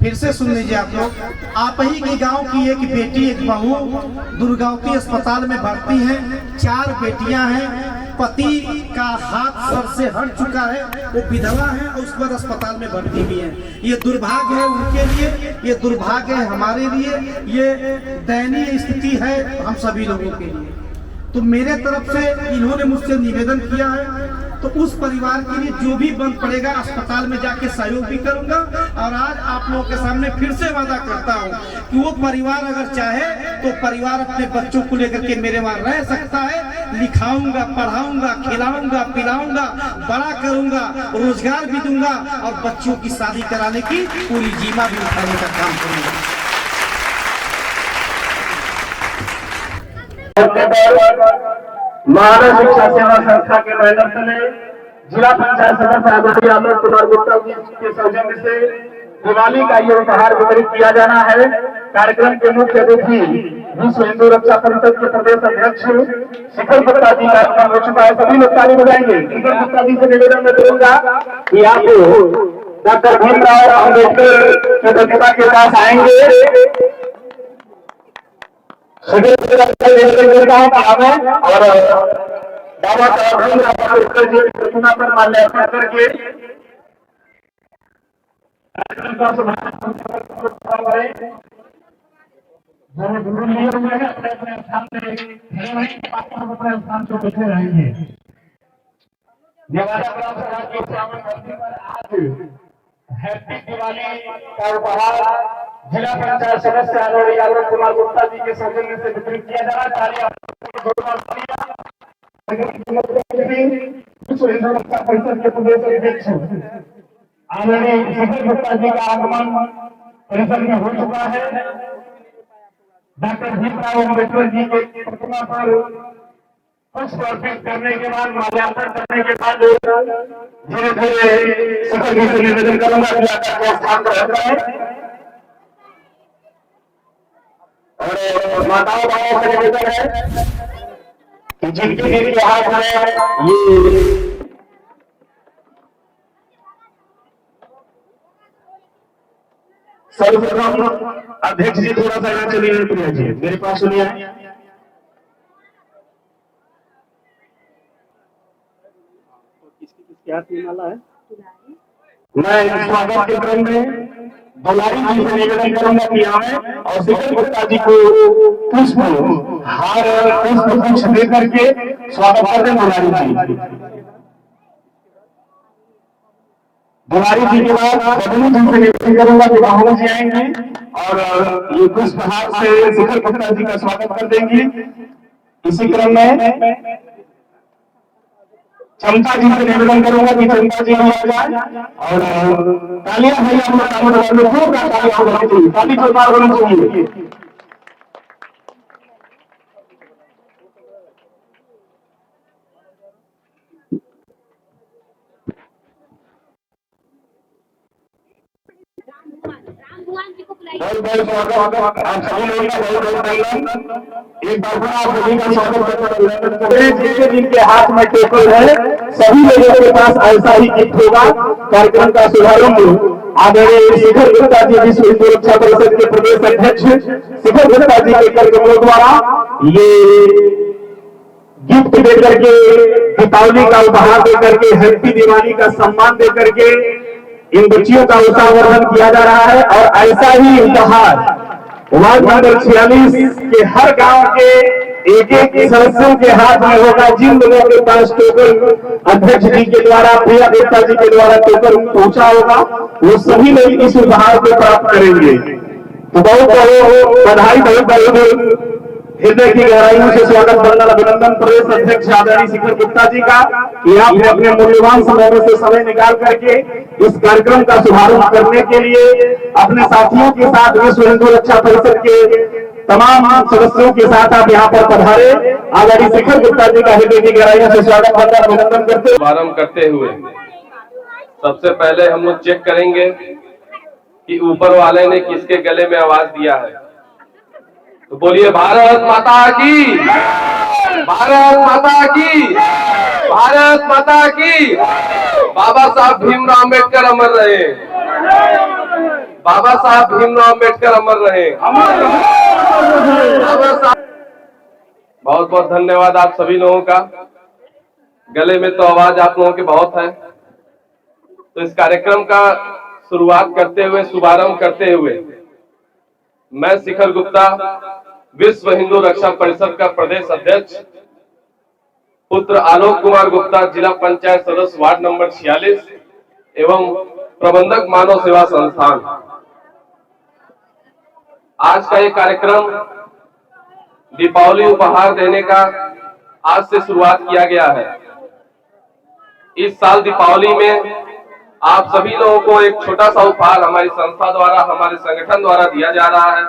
फिर से सुन लीजिए आप लोग। आप ही के गांव की एक बेटी एक बहू दुर्गावती अस्पताल में भर्ती है। 4 बेटियां हैं। पति का हाथ सर से हट चुका है, वो विधवा है और उस पर अस्पताल में भर्ती भी है। ये दुर्भाग्य है उनके लिए, ये दुर्भाग्य है हमारे लिए, ये दयनीय स्थिति है हम सभी लोगों के लिए। तो मेरे तरफ से इन्होंने मुझसे निवेदन किया है, तो उस परिवार के लिए जो भी बंद पड़ेगा अस्पताल में जाके सहयोग भी करूंगा। और आज आप लोगों के सामने फिर से वादा करता हूं कि वो परिवार अगर चाहे तो परिवार अपने बच्चों को लेकर के मेरे वहां रह सकता है। लिखाऊंगा, पढ़ाऊंगा, खिलाऊंगा, पिलाऊंगा, बड़ा करूंगा, रोजगार भी दूंगा और बच्चों की शादी कराने की पूरी जिम्मा भी उठाने का काम करूंगा। महाराष्ट्र शिक्षा सेवा संस्था के बैनर तले जिला पंचायत सदस्य आदरणीय आलोक कुमार गुप्ता जी के सौजन्य से दिवाली का ये उपहार वितरित किया जाना है। कार्यक्रम के मुख्य अतिथि विश्व हिंदू रक्षा परिषद के प्रदेश अध्यक्ष शिखर गुप्ता जी कार्यक्रम हो चुका है। सभी लोग ताली बजाएंगे। शिखर गुप्ता जी से निवेदन में करूंगा कि आप डॉक्टर भीमराव अम्बेडकर की प्रतिमा के पास आएंगे। और बाबा साहब भीमराव अम्बेडकर जी की प्रतिमा पर माल्यार्पण करके अपने स्थान पर बैठे रहेंगे। आज हैप्पी दिवाली का उपहार जिला पंचायत सदस्य आदरणीय आलोक कुमार गुप्ता जी के सौजन्य से वितरित किया जा रहा है। विश्व हिंदू रक्षा परिषद के प्रदेश अध्यक्ष आदरणीय शिखर गुप्ता जी का आगमन परिसर में हो चुका है। डॉक्टर भीमराव अम्बेडकर जी के प्रतिमा पर पुष्प अर्पित करने के बाद, माल्यार्पण करने के बाद धीरे धीरे शिखर जी से निवेदन करूंगा कि आपका स्थान पर रहता है। और माताओं बहनों से निवेदन है कि जिनके हाथ में ये सर्वप्रथम अध्यक्ष जी थोड़ा सा यहाँ चलिए, प्रिया जी मेरे पास सुनिए। किसके हाथ में माला है? मैं स्वागत के क्रम में दुलारी जी से निवेदन करूंगा कि आए और शिखर गुप्ता जी को पुष्प हार पुष्प गुच्छ दे करके स्वागत कर दें। दुलारी जी के बाद बबलू जी से निवेदन करूंगा कि बाहुल जी आएंगे और ये पुष्प हार से शिखर गुप्ता जी का स्वागत कर देंगे। इसी क्रम में चमचा जी से निवेदन करूंगा कि चमचा जी भी आ जाए और तालियां भैया हम लोग तालियां होनी चाहिए, ताली जोरदार होनी चाहिए। बहुत बहुत स्वागत आप सभी लोगों का, बहुत बहुत धन्यवाद। एक बार फिर आप सभी का स्वागत करते हैं। जिनके हाथ में टोकन है सभी लोगों के पास ऐसा ही गिफ्ट होगा। कार्यक्रम का शुभारंभ आदरणीय शिखर गुप्ता जी विश्व हिंदू रक्षा परिषद के प्रदेश अध्यक्ष शिखर गुप्ता जी के कार्यक्रमों द्वारा ये गिफ्ट देकर के, दीपावली का उपहार देकर के, हैप्पी दिवाली का सम्मान देकर के इन बच्चियों का उत्साहवर्धन किया जा रहा है। और ऐसा ही उपहार वार्ड नंबर 46 के हर गांव के एक एक सदस्यों के हाथ में होगा। जिन लोगों के पास टोकन अध्यक्ष जी के द्वारा, प्रिया गुप्ता जी के द्वारा टोकन पहुंचा होगा, वो सभी लोग इस उपहार को प्राप्त करेंगे। तो बहुत बहुत बधाई, बहुत बहुत हृदय की गहराइयों से स्वागत, वंदन, अभिनंदन प्रदेश अध्यक्ष आदरणीय शिखर गुप्ता जी का कि आपने अपने मूल्यवान समय में से समय निकाल करके इस कार्यक्रम का शुभारंभ करने के लिए अपने साथियों के साथ विश्व हिंदू रक्षा परिषद के तमाम सदस्यों के साथ आप यहाँ पर पधारे। आदरणीय शिखर गुप्ता जी का हृदय की गहराइयों से स्वागत, वंदन, अभिनंदन करते शुभारंभ करते हुए सबसे पहले हम लोग चेक करेंगे कि ऊपर वाले ने किसके गले में आवाज दिया है। तो बोलिए भारत माता की, भारत माता की, भारत माता की। बाबा साहब भीमराव अम्बेडकर अमर रहे, बाबा साहब भीमराव अम्बेडकर अमर रहे। बाबा साहब, बहुत बहुत धन्यवाद आप सभी लोगों का। गले में तो आवाज आप लोगों की बहुत है। तो इस कार्यक्रम का शुरुआत करते हुए, शुभारंभ करते हुए, मैं शिखर गुप्ता, विश्व हिंदू रक्षा परिषद का प्रदेश अध्यक्ष, पुत्र आलोक कुमार गुप्ता, जिला पंचायत सदस्य वार्ड नंबर 46 एवं प्रबंधक मानव सेवा संस्थान। आज का ये कार्यक्रम दीपावली उपहार देने का आज से शुरुआत किया गया है। इस साल दीपावली में आप सभी लोगों को एक छोटा सा उपहार हमारी संस्था द्वारा, हमारे संगठन द्वारा दिया जा रहा है।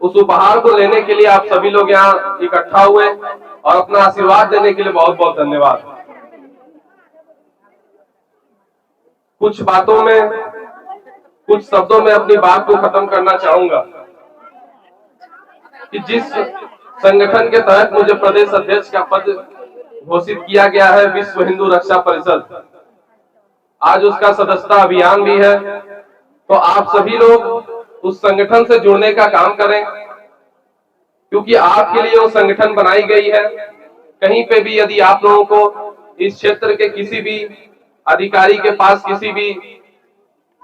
उस उपहार को लेने के लिए आप सभी लोग यहाँ इकट्ठा हुए और अपना आशीर्वाद देने के लिए बहुत बहुत धन्यवाद। कुछ बातों में, कुछ शब्दों में अपनी बात को खत्म करना चाहूंगा कि जिस संगठन के तहत मुझे प्रदेश अध्यक्ष का पद घोषित किया गया है, विश्व हिंदू रक्षा परिषद, आज उसका सदस्यता अभियान भी है। तो आप सभी लोग उस संगठन से जुड़ने का काम करें, क्योंकि आपके लिए वो संगठन बनाई गई है। कहीं पे भी यदि आप लोगों को इस क्षेत्र के किसी भी अधिकारी के पास, किसी भी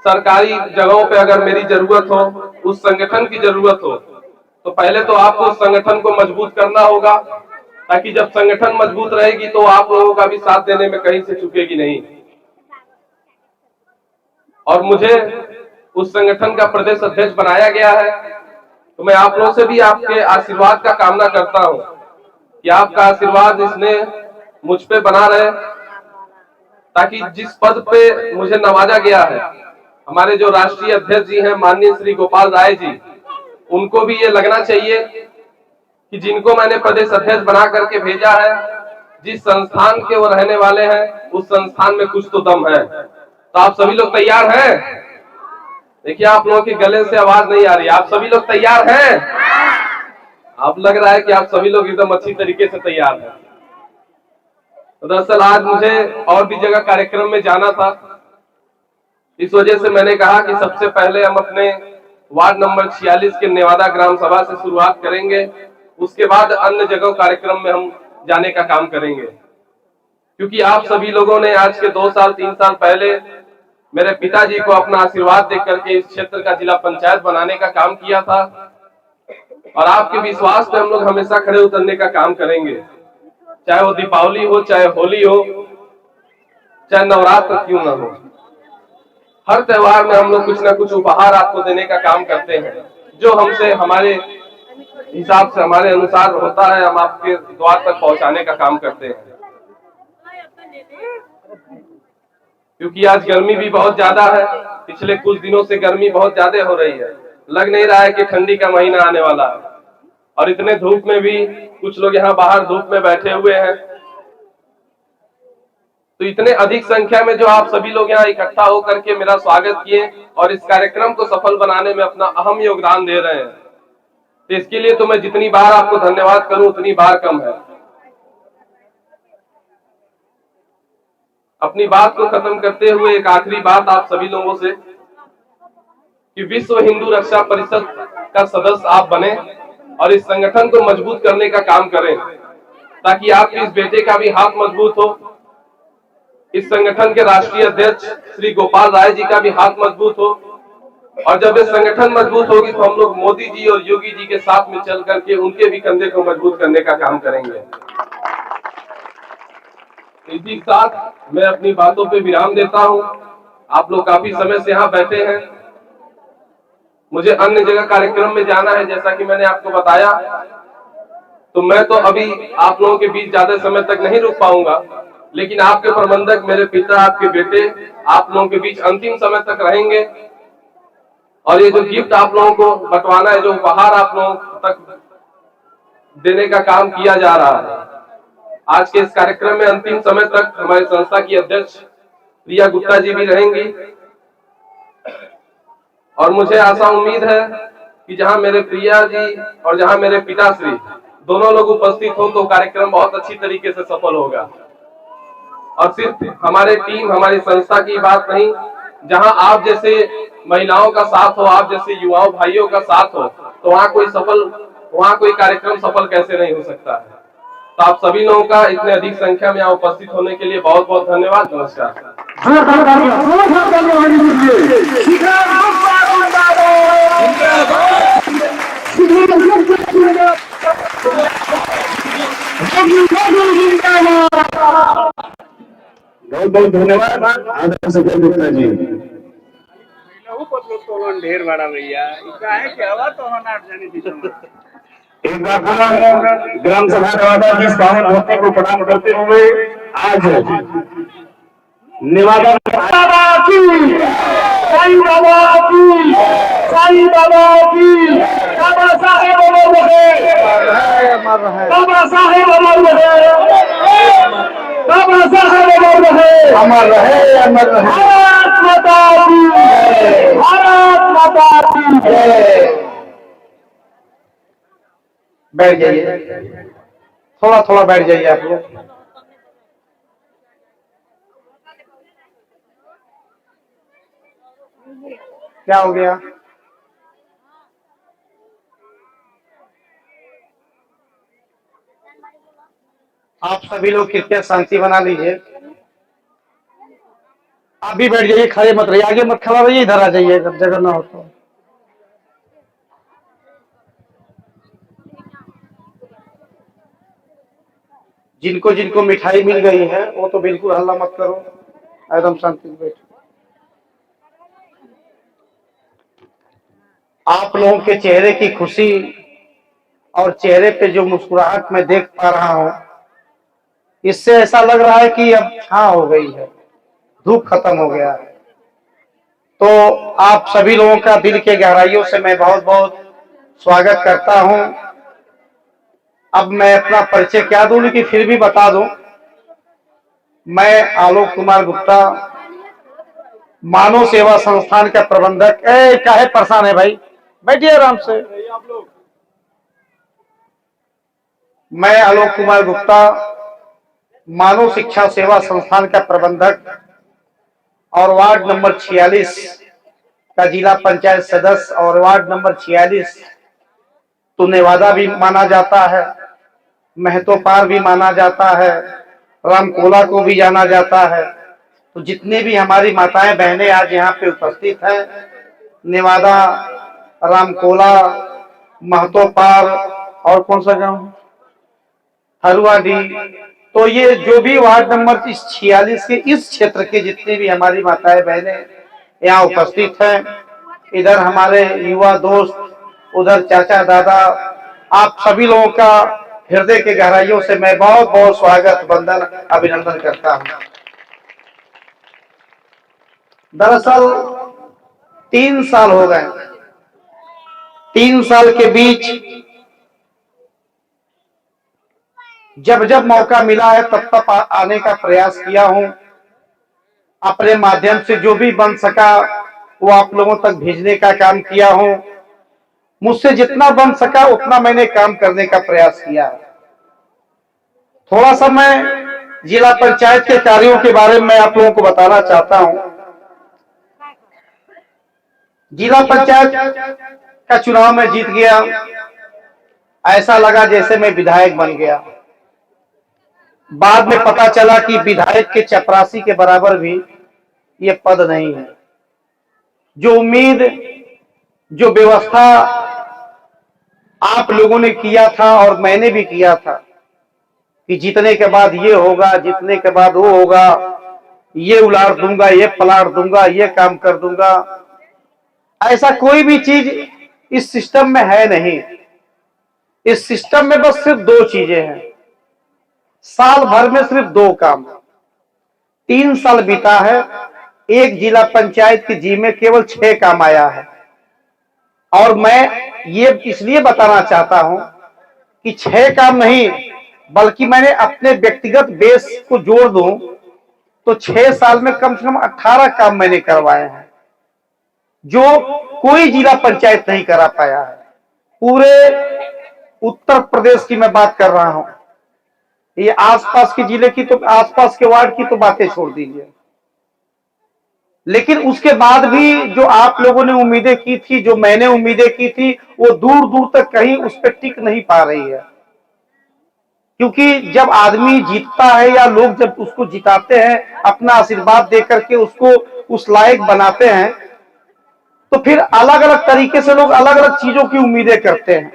सरकारी जगहों पे अगर मेरी जरूरत हो, उस संगठन की जरूरत हो, तो पहले तो आपको उस संगठन को मजबूत करना होगा, ताकि जब संगठन मजबूत रहेगी तो आप लोगों का भी साथ देने में कहीं से चूकेगी नहीं। और मुझे उस संगठन का प्रदेश अध्यक्ष बनाया गया है, तो मैं आप लोगों से भी आपके आशीर्वाद का कामना करता हूं कि आपका आशीर्वाद इसमें मुझ पे बना रहे, ताकि जिस पद पे मुझे नवाजा गया है, हमारे जो राष्ट्रीय अध्यक्ष जी हैं माननीय श्री गोपाल राय जी, उनको भी ये लगना चाहिए कि जिनको मैंने प्रदेश अध्यक्ष बना करके भेजा है, जिस संस्थान के वो रहने वाले हैं, उस संस्थान में कुछ तो दम है। तो आप सभी लोग तैयार हैं? देखिए, आप लोगों के गले से आवाज नहीं आ रही। आप सभी लोग तैयार हैं? आप लग रहा है कि आप सभी लोग एकदम अच्छी तरीके से तैयार हैं। तो दरअसल आज मुझे और भी जगह कार्यक्रम में जाना था, इस वजह से मैंने कहा कि सबसे पहले हम अपने वार्ड नंबर 46 के नेवादा ग्राम सभा से शुरुआत करेंगे, उसके बाद अन्य जगह कार्यक्रम में हम जाने का काम करेंगे। क्योंकि आप सभी लोगों ने आज के 2 साल 3 साल पहले मेरे पिताजी को अपना आशीर्वाद देकर करके इस क्षेत्र का जिला पंचायत बनाने का काम किया था, और आपके विश्वास पे हम लोग हमेशा खड़े उतरने का काम करेंगे। चाहे वो दीपावली हो, चाहे होली हो, चाहे नवरात्र क्यों ना हो, हर त्योहार में हम लोग कुछ ना कुछ उपहार आपको देने का काम करते हैं। जो हमसे, हमारे हिसाब से, हमारे अनुसार होता है, हम आपके द्वार तक पहुंचाने का काम करते हैं। क्योंकि आज गर्मी भी बहुत ज्यादा है, पिछले कुछ दिनों से गर्मी बहुत ज्यादा हो रही है। लग नहीं रहा है कि ठंडी का महीना आने वाला है। और इतने धूप में भी कुछ लोग यहाँ बाहर धूप में बैठे हुए हैं। तो इतने अधिक संख्या में जो आप सभी लोग यहाँ इकट्ठा होकर के मेरा स्वागत किए और इस कार्यक्रम को सफल बनाने में अपना अहम योगदान दे रहे हैं, तो इसके लिए तो मैं जितनी बार आपको धन्यवाद करूं उतनी बार कम है। अपनी बात को खत्म करते हुए एक आखिरी बात आप सभी लोगों से, कि विश्व हिंदू रक्षा परिषद का सदस्य आप बने और इस संगठन को मजबूत करने का काम करें, ताकि आपके इस बेटे का भी हाथ मजबूत हो, इस संगठन के राष्ट्रीय अध्यक्ष श्री गोपाल राय जी का भी हाथ मजबूत हो। और जब ये संगठन मजबूत होगी तो हम लोग मोदी जी और योगी जी के साथ में चल करके उनके भी कंधे को मजबूत करने का काम करेंगे। इसी के साथ मैं अपनी बातों पे विराम देता हूं। आप लोग काफी समय से यहाँ बैठे हैं, मुझे अन्य जगह कार्यक्रम में जाना है, जैसा कि मैंने आपको बताया। तो मैं तो अभी आप लोगों के बीच ज्यादा समय तक नहीं रुक पाऊंगा, लेकिन आपके प्रबंधक, मेरे पिता, आपके बेटे, आप लोगों के बीच अंतिम समय तक रहेंगे। और ये जो गिफ्ट आप लोगों को बंटवाना है, जो उपहार आप लोगों तक देने का काम किया जा रहा है, आज के इस कार्यक्रम में अंतिम समय तक हमारी संस्था की अध्यक्ष प्रिया गुप्ता जी भी रहेंगी। और मुझे आशा उम्मीद है कि जहां मेरे प्रिया जी और जहां मेरे पिताश्री दोनों लोग उपस्थित हो तो कार्यक्रम बहुत अच्छी तरीके से सफल होगा। और सिर्फ हमारे टीम, हमारी संस्था की बात नहीं, जहां आप जैसे महिलाओं का साथ हो, आप जैसे युवाओं भाइयों का साथ हो, तो वहां कोई कार्यक्रम सफल कैसे नहीं हो सकता है। तो आप सभी लोगों का इतने अधिक संख्या में यहाँ उपस्थित होने के लिए बहुत बहुत धन्यवाद। नमस्कार। बहुत बहुत धन्यवाद आदरणीय संजय गुप्ता जी। ढेर बड़ा भैया है क्या तो होना जानी थी। एक बार पुनः ग्राम सभा नवादा की पावन धरती को प्रणाम करते हुए आज नवादा साईं बाबा की बाबा साहेब अमर रहे, बाबा साहेब अमर रहे, बाबा साहेब अमर रहे, अमर रहे, अमर रहे। भारत माता की जय, भारत माता की जय। बैठ जाइए, थोड़ा थोड़ा बैठ जाइए आप लोग। क्या हो गया? आप सभी लोग कृपया शांति बना लीजिए। आप भी बैठ जाइए, खड़े मत रहिए, आगे मत खड़ा रहिए, इधर आ जाइए जब जगह ना हो तो। जिनको जिनको मिठाई मिल गई है वो तो बिल्कुल हल्ला मत करो, एकदम शांति से बैठो। आप लोगों के चेहरे की खुशी और चेहरे पे जो मुस्कुराहट मैं देख पा रहा हूं, इससे ऐसा लग रहा है कि अब छां हो गई है, धूप खत्म हो गया है। तो आप सभी लोगों का दिल के गहराइयों से मैं बहुत बहुत स्वागत करता हूं। अब मैं अपना परिचय क्या दूं, लेकिन फिर भी बता दूं, मैं आलोक कुमार गुप्ता, मानव सेवा संस्थान का प्रबंधक। काहे परेशान है भाई, बैठिए आराम से। मैं आलोक कुमार गुप्ता, मानव शिक्षा सेवा संस्थान का प्रबंधक और वार्ड नंबर 46 का जिला पंचायत सदस्य और वार्ड नंबर 46 तो नेवादा भी माना जाता है, महतोपार भी माना जाता है, रामकोला को भी जाना जाता है। तो जितने भी हमारी माताएं बहनें आज यहाँ पे उपस्थित हैं, नेवादा, रामकोला, महतोपार और कौन सा गांव, हरुआडी, तो ये जो भी वार्ड नंबर 46 के इस क्षेत्र के जितने भी हमारी माताएं बहनें यहाँ उपस्थित हैं, इधर हमारे युवा दोस्त, उधर चाचा दादा, आप सभी लोगों का हृदय के गहराइयों से मैं बहुत बहुत स्वागत, वंदन, अभिनंदन करता हूं। दरअसल 3 साल हो गए, 3 साल के बीच जब जब मौका मिला है तब तब आने का प्रयास किया हूं। अपने माध्यम से जो भी बन सका वो आप लोगों तक भेजने का काम किया हूं। मुझसे जितना बन सका उतना मैंने काम करने का प्रयास किया है। थोड़ा सा मैं जिला पंचायत के कार्यों के बारे में आप लोगों को बताना चाहता हूं। जिला पंचायत का चुनाव में जीत गया, ऐसा लगा जैसे मैं विधायक बन गया। बाद में पता चला कि विधायक के चपरासी के बराबर भी ये पद नहीं है। जो उम्मीद, जो व्यवस्था आप लोगों ने किया था और मैंने भी किया था कि जीतने के बाद ये होगा, जीतने के बाद वो होगा, ये उलाड़ दूंगा, ये पलाड़ दूंगा, ये काम कर दूंगा, ऐसा कोई भी चीज इस सिस्टम में है नहीं। इस सिस्टम में बस सिर्फ 2 चीजें हैं, साल भर में सिर्फ 2 काम। 3 साल बीता है, एक जिला पंचायत की जी में केवल 6 काम आया है। और मैं ये इसलिए बताना चाहता हूं कि 6 काम नहीं, बल्कि मैंने अपने व्यक्तिगत बेस को जोड़ दूं तो 6 साल में कम से कम 18 काम मैंने करवाए हैं, जो कोई जिला पंचायत नहीं करा पाया है। पूरे उत्तर प्रदेश की मैं बात कर रहा हूं, ये आसपास के जिले की तो, आसपास के वार्ड की तो बातें छोड़ दीजिए। लेकिन उसके बाद भी जो आप लोगों ने उम्मीदें की थी, जो मैंने उम्मीदें की थी, वो दूर दूर तक कहीं उस पर टिक नहीं पा रही है। क्योंकि जब आदमी जीतता है या लोग जब उसको जिताते हैं, अपना आशीर्वाद देकर के उसको उस लायक बनाते हैं, तो फिर अलग अलग तरीके से लोग अलग अलग चीजों की उम्मीदें करते हैं।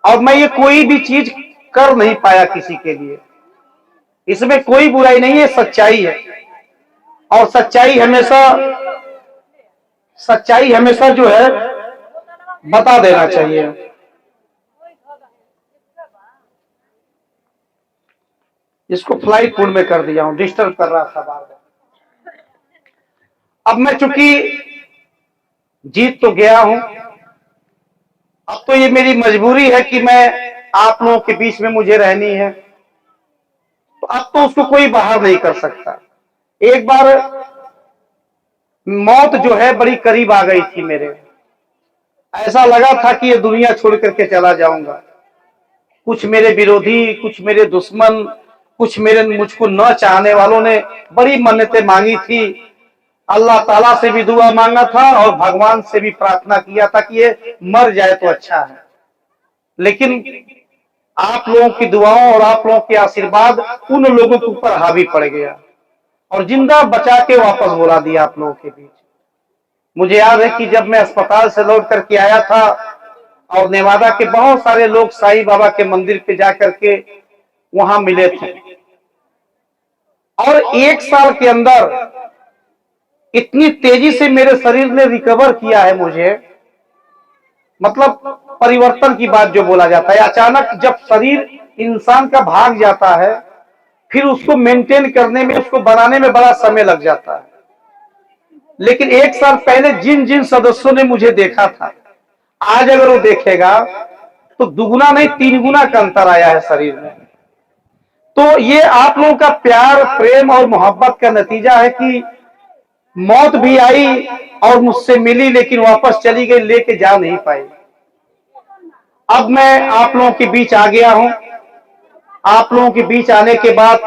और मैं ये कोई भी चीज कर नहीं पाया किसी के लिए, इसमें कोई बुराई नहीं है, सच्चाई है। और सच्चाई हमेशा जो है बता देना चाहिए। इसको फ्लाइट मोड में कर दिया हूं, डिस्टर्ब कर रहा था बार बार। अब मैं चूंकि जीत तो गया हूं, अब तो ये मेरी मजबूरी है कि मैं आप लोगों के बीच में मुझे रहनी है, तो अब तो उसको कोई बाहर नहीं कर सकता। एक बार मौत जो है बड़ी करीब आ गई थी मेरे, ऐसा लगा था कि ये दुनिया छोड़ करके चला जाऊंगा। कुछ मेरे विरोधी, कुछ मेरे दुश्मन, कुछ मुझको न चाहने वालों ने बड़ी मन्नतें मांगी थी। अल्लाह ताला से भी दुआ मांगा था और भगवान से भी प्रार्थना किया था कि ये मर जाए तो अच्छा है। लेकिन आप लोगों की दुआओं और आप लोगों के आशीर्वाद उन लोगों के ऊपर हावी पड़ गया और जिंदा बचा के वापस बुला दिया आप लोगों के बीच। मुझे याद है कि जब मैं अस्पताल से लौट करके आया था और नेवादा के बहुत सारे लोग साईं बाबा के मंदिर पे जाकर के वहां मिले थे, और 1 साल के अंदर इतनी तेजी से मेरे शरीर ने रिकवर किया है मुझे, मतलब परिवर्तन की बात जो बोला जाता है। अचानक जब शरीर इंसान का भाग जाता है, फिर उसको मेंटेन करने में, उसको बनाने में बड़ा समय लग जाता है। लेकिन 1 साल पहले जिन जिन सदस्यों ने मुझे देखा था, आज अगर वो देखेगा तो दुगुना नहीं 3 गुना का अंतर आया है शरीर में। तो ये आप लोगों का प्यार, प्रेम और मोहब्बत का नतीजा है कि मौत भी आई और मुझसे मिली, लेकिन वापस चली गई, लेके जा नहीं पाई। अब मैं आप लोगों के बीच आ गया हूं। आप लोगों के बीच आने के बाद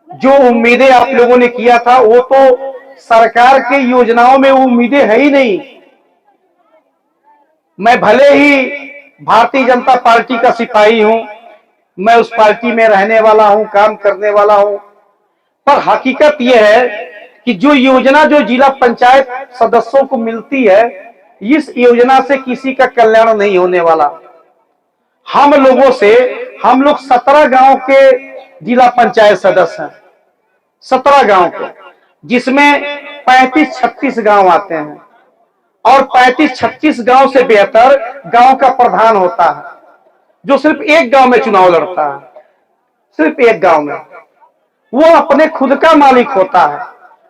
जो उम्मीदें आप लोगों ने किया था, वो तो सरकार के योजनाओं में वो उम्मीदें है ही नहीं। मैं भले ही भारतीय जनता पार्टी का सिपाही हूं, मैं उस पार्टी में रहने वाला हूं, काम करने वाला हूं, पर हकीकत यह है कि जो योजना जो जिला पंचायत सदस्यों को मिलती है, इस योजना से किसी का कल्याण नहीं होने वाला। हम लोग 17 गांव के जिला पंचायत सदस्य हैं, 17 गांव के, जिसमें 35-36 गांव आते हैं, और 35-36 गांव से बेहतर गांव का प्रधान होता है, जो सिर्फ एक गांव में चुनाव लड़ता है, सिर्फ एक गांव में। वो अपने खुद का मालिक होता है,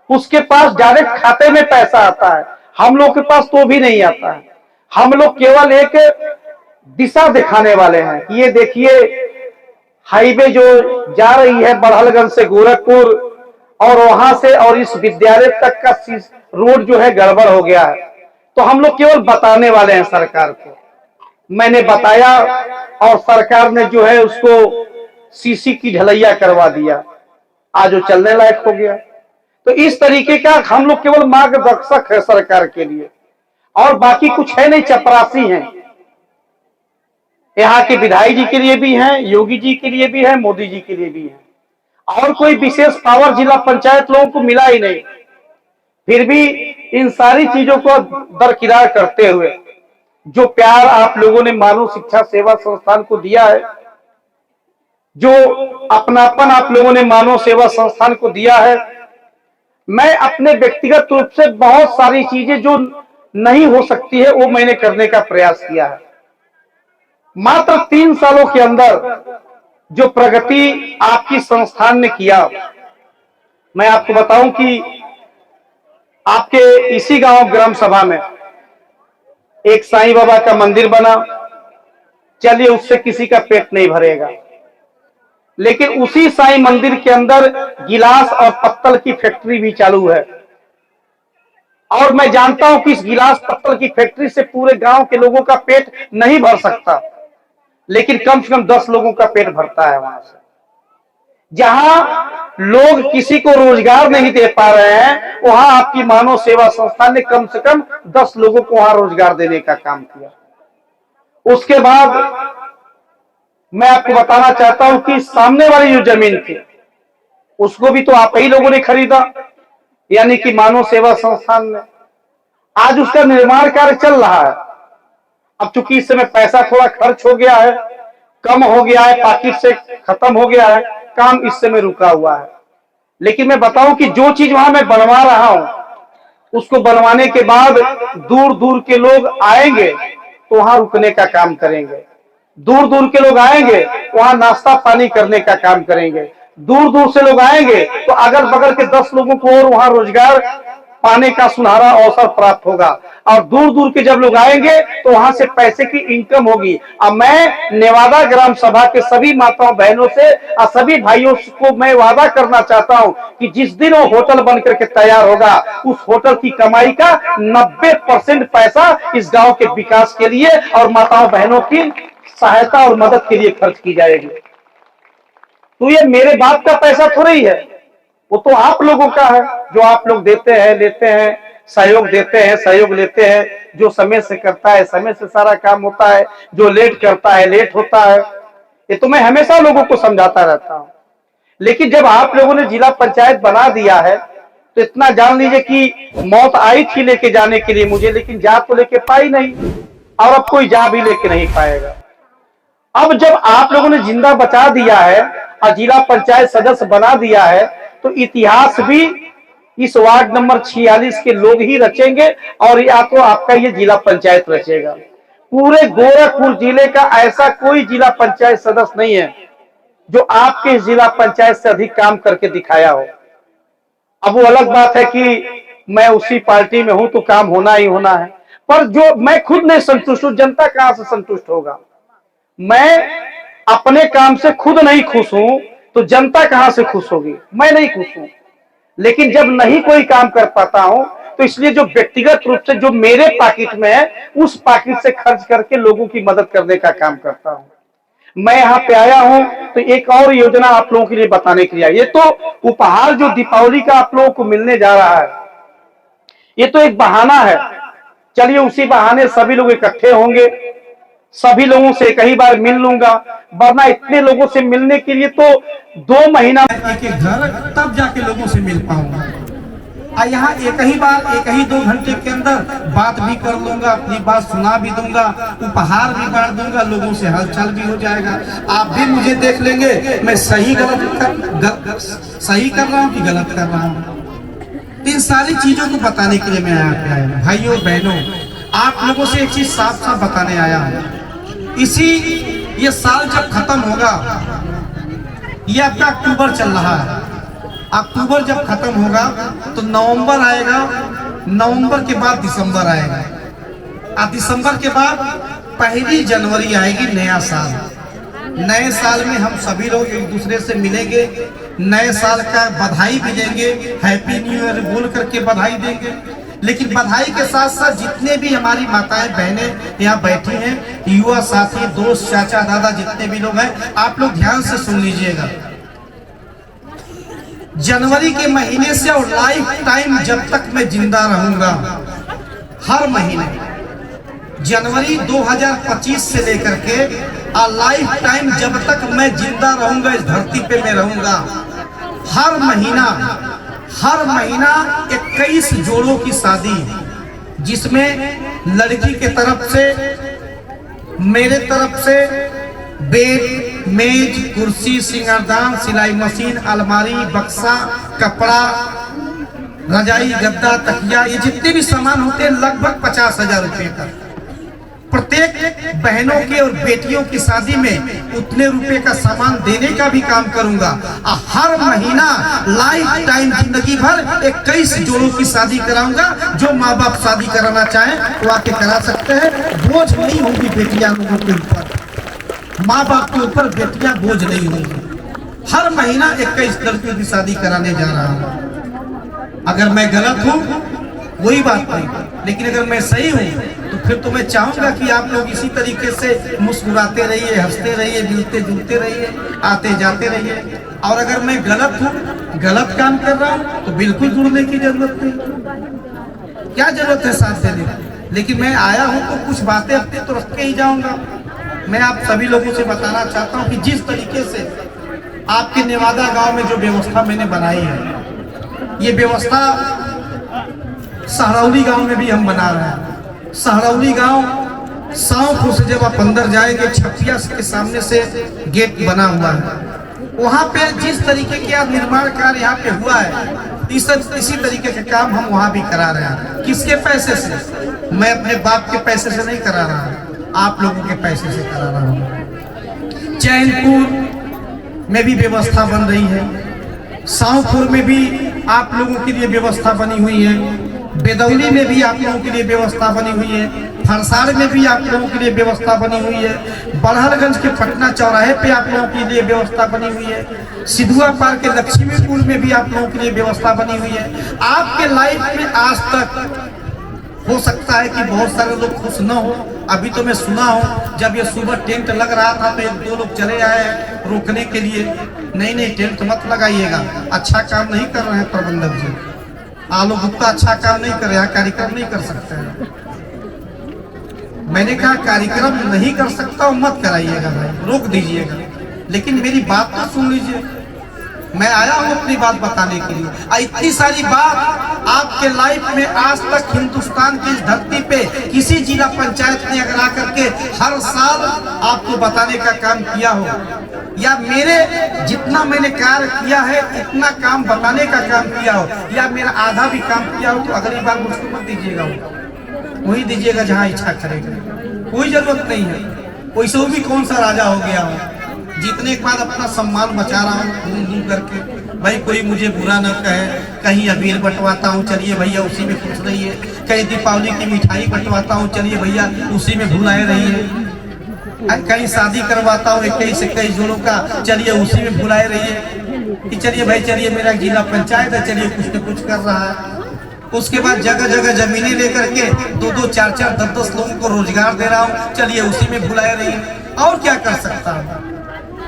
उसके पास डायरेक्ट खाते में पैसा आता है। हम लोग के पास तो भी नहीं आता है। हम लोग केवल एक दिशा दिखाने वाले हैं कि ये देखिए हाईवे जो जा रही है बड़हलगंज से गोरखपुर, और वहां से और इस विद्यालय तक का रोड जो है गड़बड़ हो गया है, तो हम लोग केवल बताने वाले हैं सरकार को। मैंने बताया और सरकार ने जो है उसको सीसी की ढलैया करवा दिया, आज वो चलने लायक हो गया। तो इस तरीके का हम लोग केवल मार्गदर्शक है सरकार के लिए, और बाकी कुछ है नहीं, चपरासी हैं। यहाँ के विधायक जी के लिए भी हैं, योगी जी के लिए भी है, मोदी जी के लिए भी है, और कोई विशेष पावर जिला पंचायत लोगों को मिला ही नहीं। फिर भी इन सारी चीजों को दरकिनार करते हुए जो प्यार आप लोगों ने मानव शिक्षा सेवा संस्थान को दिया है, जो अपनापन आप लोगों ने मानव सेवा संस्थान को दिया है, मैं अपने व्यक्तिगत रूप से बहुत सारी चीजें जो नहीं हो सकती है वो मैंने करने का प्रयास किया है। मात्र 3 सालों के अंदर जो प्रगति आपकी संस्थान ने किया, मैं आपको बताऊं कि आपके इसी गांव ग्राम सभा में एक साईं बाबा का मंदिर बना। चलिए उससे किसी का पेट नहीं भरेगा, लेकिन उसी साईं मंदिर के अंदर गिलास और पत्तल की फैक्ट्री भी चालू है, और मैं जानता हूं कि इस गिलास पत्तल की फैक्ट्री से पूरे गांव के लोगों का पेट नहीं भर सकता, लेकिन कम से कम 10 लोगों का पेट भरता है वहां से। जहां लोग किसी को रोजगार नहीं दे पा रहे हैं, वहां आपकी मानव सेवा संस्थान ने कम से कम 10 लोगों को वहां रोजगार देने का काम किया। उसके बाद मैं आपको बताना चाहता हूं कि सामने वाली जो जमीन थी उसको भी तो आप ही लोगों ने खरीदा, यानी कि मानव सेवा संस्थान ने। आज उसका निर्माण कार्य चल रहा है। अब चूंकि इस समय पैसा थोड़ा खर्च हो गया है, कम हो गया है, पॉकेट से खत्म हो गया है, काम इस समय रुका हुआ है। लेकिन मैं बताऊं कि जो चीज वहां मैं बनवा रहा हूं उसको बनवाने के बाद दूर दूर के लोग आएंगे तो वहां रुकने का काम करेंगे, दूर दूर के लोग आएंगे वहां नाश्ता पानी करने का काम करेंगे, दूर दूर से लोग आएंगे तो अगल बगल के 10 लोगों को और वहां रोजगार पाने का सुनहरा अवसर प्राप्त होगा। और दूर दूर के जब लोग आएंगे तो वहां से पैसे की इनकम होगी। अब मैं नेवादा ग्राम सभा के सभी माताओं बहनों से और सभी भाइयों को मैं वादा करना चाहता हूं कि जिस दिन वो होटल बनकर के तैयार होगा उस होटल की कमाई का 90% पैसा इस गांव के विकास के लिए और माताओं बहनों की सहायता और मदद के लिए खर्च की जाएगी। तो ये मेरे बाप का पैसा थोड़ा ही है, वो तो आप लोगों का है, जो आप लोग देते हैं, लेते हैं, सहयोग देते हैं, सहयोग लेते हैं। जो समय से करता है समय से सारा काम होता है, जो लेट करता है लेट होता है। ये तो मैं हमेशा लोगों को समझाता रहता हूं। लेकिन जब आप लोगों ने जिला पंचायत बना दिया है तो इतना जान लीजिए कि मौत आई थी लेके जाने के लिए मुझे, लेकिन जा तो लेके पाई नहीं और अब कोई जा भी लेके नहीं पाएगा। अब जब आप लोगों ने जिंदा बचा दिया है और जिला पंचायत सदस्य बना दिया है तो इतिहास भी इस वार्ड नंबर 46 के लोग ही रचेंगे और या तो आपका ये जिला पंचायत रचेगा। पूरे गोरखपुर जिले का ऐसा कोई जिला पंचायत सदस्य नहीं है जो आपके जिला पंचायत से अधिक काम करके दिखाया हो। अब वो अलग बात है कि मैं उसी पार्टी में हूं तो काम होना ही होना है, पर जो मैं खुद नहीं संतुष्ट हूं, जनता कहां से संतुष्ट होगा। मैं अपने काम से खुद नहीं खुश हूं तो जनता कहां से खुश होगी। मैं नहीं खुश हूं, लेकिन जब नहीं कोई काम कर पाता हूं तो इसलिए जो व्यक्तिगत रूप से जो मेरे पॉकेट में है उस पॉकेट से खर्च करके लोगों की मदद करने का काम करता हूं। मैं यहाँ पे आया हूं तो एक और योजना आप लोगों के लिए बताने के लिए आई। ये तो उपहार जो दीपावली का आप लोगों को मिलने जा रहा है ये तो एक बहाना है। चलिए उसी बहाने सभी लोग इकट्ठे होंगे, सभी लोगों से कई बार मिल लूंगा, वरना इतने लोगों से मिलने के लिए तो 2 महीना एक घर तब जाके लोगों से मिल पाऊंगा। और यहाँ एक ही बार 1-2 घंटे के अंदर बात भी कर लूंगा, अपनी बात सुना भी दूंगा, उपहार भी बांट दूंगा, लोगों से हलचल भी हो जाएगा। आप भी मुझे देख लेंगे मैं सही कर रहा हूँ कि गलत कर रहा हूँ। इन सारी चीजों को बताने के लिए मैं यहाँ पे आया हूँ। भाइयों बहनों, आप लोगों से एक चीज साफ साफ बताने आया हूँ। ये साल जब खत्म होगा, ये आपका अक्टूबर चल रहा है, अक्टूबर जब खत्म होगा तो नवंबर आएगा, नवंबर के बाद दिसंबर आएगा, और दिसंबर के बाद 1 जनवरी आएगी, नया साल। नए साल में हम सभी लोग एक दूसरे से मिलेंगे, नए साल का बधाई भी देंगे, हैप्पी न्यू ईयर बोल करके बधाई देंगे। लेकिन बधाई के साथ साथ जितने भी हमारी माताएं बहनें यहाँ बैठी हैं, युवा साथी दोस्त चाचा दादा जितने भी लोग हैं, आप लोग ध्यान से सुन लीजिएगा। जनवरी के महीने से और लाइफ टाइम जब तक मैं जिंदा रहूंगा, हर महीने जनवरी 2025 से लेकर के और लाइफ टाइम जब तक मैं जिंदा रहूंगा, इस धरती पे मैं रहूंगा, हर महीना 21 जोड़ों की शादी, जिसमें लड़की के तरफ से, मेरे तरफ से बेड, मेज, कुर्सी, सिंगारदान, सिलाई मशीन, अलमारी, बक्सा, कपड़ा, रजाई, गद्दा, तकिया, ये जितने भी सामान होते हैं लगभग 50,000 रुपए का। प्रत्येक बहनों के और बेटियों की शादी में उतने रुपए का सामान देने का भी काम करूंगा। और हर महीना लाइफ टाइम जिंदगी भर 21 जोड़ों की शादी कराऊंगा। जो माँ बाप शादी कराना चाहें वो आके करा सकते हैं, बोझ नहीं होगी बेटियां लोगों के ऊपर, माँ बाप के ऊपर बेटियां बोझ नहीं होंगी। हर महीना 21 लड़कियों की शादी कराने जा रहा हूँ। अगर मैं गलत हूँ कोई बात नहीं, लेकिन अगर मैं सही हूँ तो फिर तो मैं चाहूंगा कि आप लोग इसी तरीके से मुस्कुराते रहिए, हंसते रहिए, मिलते जुलते रहिए, आते जाते रहिए। और अगर मैं गलत हूँ, गलत काम कर रहा हूँ, तो बिल्कुल जुड़ने की जरूरत नहीं। क्या जरूरत है साथ देने की? लेकिन मैं आया हूँ तो कुछ बातें अपनी तो रख के ही जाऊंगा। मैं आप सभी लोगों से बताना चाहता हूँ कि जिस तरीके से आपके नेवादा गांव में जो व्यवस्था मैंने बनाई है, ये व्यवस्था सहरौली गांव में भी हम बना रहे हैं। सहरौली गांव साउपुर से जब आप अंदर जाएंगे, छपिया के सामने से गेट बना हुआ है, वहाँ पे जिस तरीके के निर्माण कार्य यहाँ पे हुआ है, इसी तरीके का काम हम वहाँ भी करा रहे हैं। किसके पैसे से? मैं अपने बाप के पैसे से नहीं करा रहा हूँ, आप लोगों के पैसे से करा रहा हूँ। चैनपुर में भी व्यवस्था बन रही है, साउपुर में भी आप लोगों के लिए व्यवस्था बनी हुई है, बेदौली में भी आप लोगों के लिए व्यवस्था बनी हुई है, फरसाड़ में भी आप लोगों के लिए व्यवस्था बनी हुई है, बड़हलगंज के पटना चौराहे पे आप लोगों के लिए व्यवस्था बनी हुई है, सिधुआ पार के लक्ष्मीपुर में भी आप लोगों के लिए व्यवस्था बनी हुई है। आपके लाइफ में आज तक हो सकता है कि बहुत सारे लोग खुश न हो। अभी तो मैं सुना हूँ जब ये सुबह टेंट लग रहा था तो 1-2 लोग चले आए रोकने के लिए, नहीं टेंट मत लगाइएगा, अच्छा काम नहीं कर रहे हैं प्रबंधक जी, आलोक गुप्ता अच्छा काम नहीं कर रहे हैं, कार्यक्रम नहीं कर सकते हैं। मैंने कहा कार्यक्रम नहीं कर सकता हूँ, मत कराइएगा भाई, रोक दीजिएगा, लेकिन मेरी बात तो सुन लीजिए। मैं आया हूँ अपनी बात बताने के लिए। इतनी सारी बात आपके लाइफ में आज तक हिंदुस्तान की इस धरती पे किसी जिला पंचायत ने अगर आकर के हर साल आपको बताने का काम किया हो, या मेरे जितना मैंने कार्य किया है इतना काम बताने का काम किया हो, या मेरा आधा भी काम किया हो, तो अगली बार मुझको मत दीजिएगा, वही दीजिएगा जहाँ इच्छा करेगा। कोई जरूरत नहीं है, वैसे भी कौन सा राजा हो गया हूँ, जीतने के बाद अपना सम्मान बचा रहा हूँ घूम घूम करके। भाई कोई मुझे बुरा न कहे, कहीं अबीर बंटवाता हूँ, चलिए भैया उसी में खुश रहिए, कहीं दीपावली की मिठाई बंटवाता हूँ, चलिए भैया उसी में भुलाए रहिए, कहीं शादी करवाता हूँ 21 से 21 जोड़ों का, चलिए उसी में भुलाए रहिए कि चलिए भाई चलिए मेरा जिला पंचायत है, चलिए कुछ न कुछ कर रहा है। उसके बाद जगह जगह जमीनें लेकर के 2-2, 4-4, 10-10 लोगों को रोजगार दे रहा हूँ, चलिए उसी में भुलाए रहिए। और क्या कर सकता हूँ?